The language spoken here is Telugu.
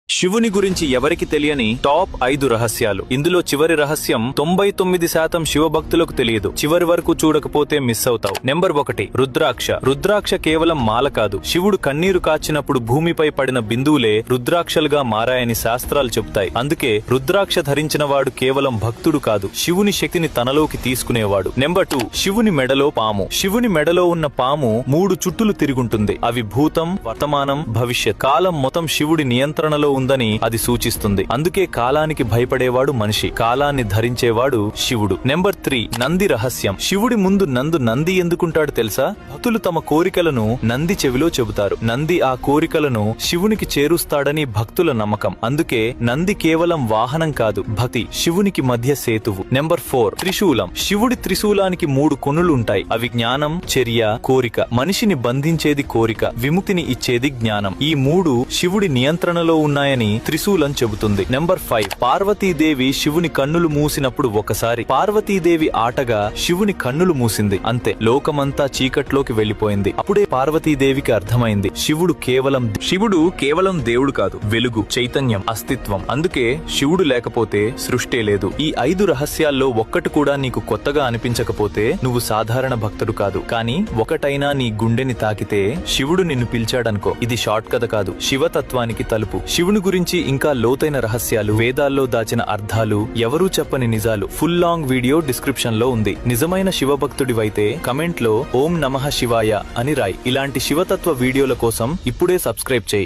శివుని గురించి ఎవరికి తెలియని టాప్ 5 రహస్యాలు. ఇందులో చివరి రహస్యం 99% శివభక్తులకు తెలియదు. చివరి వరకు చూడకపోతే మిస్ అవుతావు. నెంబర్ 1, రుద్రాక్ష. రుద్రాక్ష కేవలం మాల కాదు. శివుడు కన్నీరు కాచినప్పుడు భూమిపై పడిన బిందువులే రుద్రాక్షలుగా మారాయని శాస్త్రాలు చెబుతాయి. అందుకే రుద్రాక్ష ధరించిన వాడు కేవలం భక్తుడు కాదు, శివుని శక్తిని తనలోకి తీసుకునేవాడు. నెంబర్ 2, శివుని మెడలో పాము. శివుని మెడలో ఉన్న పాము 3 చుట్టులు తిరుగుంటుంది. అవి భూతం, వర్తమానం, భవిష్యత్. కాలం మొత్తం శివుడి నియంత్రణలో ఉందని అది సూచిస్తుంది. అందుకే కాలానికి భయపడేవాడు మనిషి, కాలాన్ని ధరించేవాడు శివుడు. నెంబర్ 3, నంది రహస్యం. శివుడి ముందు నంది ఎందుకుంటాడు తెలుసా? భక్తులు తమ కోరికలను నంది చెవిలో చెబుతారు. నంది ఆ కోరికలను శివునికి చేరుస్తాడని భక్తుల నమ్మకం. అందుకే నంది కేవలం వాహనం కాదు, భక్తి, శివునికి మధ్య సేతువు. నెంబర్ 4, త్రిశూలం. శివుడి త్రిశూలానికి 3 కొనులుంటాయి. అవి జ్ఞానం, చర్య, కోరిక. మనిషిని బంధించేది కోరిక, విముక్తిని ఇచ్చేది జ్ఞానం. ఈ 3 శివుడి నియంత్రణలో ఉన్నాయని త్రిశూలం చెబుతుంది. నెంబర్ 5, పార్వతీదేవి శివుని కన్నులు మూసినప్పుడు ఒకసారి పార్వతీదేవి ఆటగా శివుని కన్నులు మూసింది. అంతే, లోకమంతా చీకట్లోకి వెళ్లిపోయింది. అప్పుడే పార్వతీదేవికి అర్థమైంది, శివుడు కేవలం దేవుడు కాదు, వెలుగు, చైతన్యం, అస్తిత్వం. అందుకే శివుడు లేకపోతే సృష్టే లేదు. ఈ 5 రహస్యాల్లో ఒక్కటి కూడా నీకు కొత్తగా అనిపించకపోతే నువ్వు సాధారణ భక్తుడు కాదు. కానీ ఒకటైనా నీ గుండెని తాకితే శివుడు నిన్ను పిలిచాడనుకో. ఇది షార్ట్ కథ కాదు, శివతత్వానికి తలుపు. శివుని గురించి ఇంకా లోతైన రహస్యాలు, వేదాల్లో దాచిన అర్థాలు, ఎవరూ చెప్పని నిజాలు, ఫుల్ లాంగ్ వీడియో డిస్క్రిప్షన్ లో ఉంది. నిజమైన శివభక్తుడివైతే కమెంట్ లో ఓం నమః శివాయ అని రాయి. ఇలాంటి శివతత్వ వీడియోల కోసం ఇప్పుడే సబ్స్క్రైబ్ చేయి.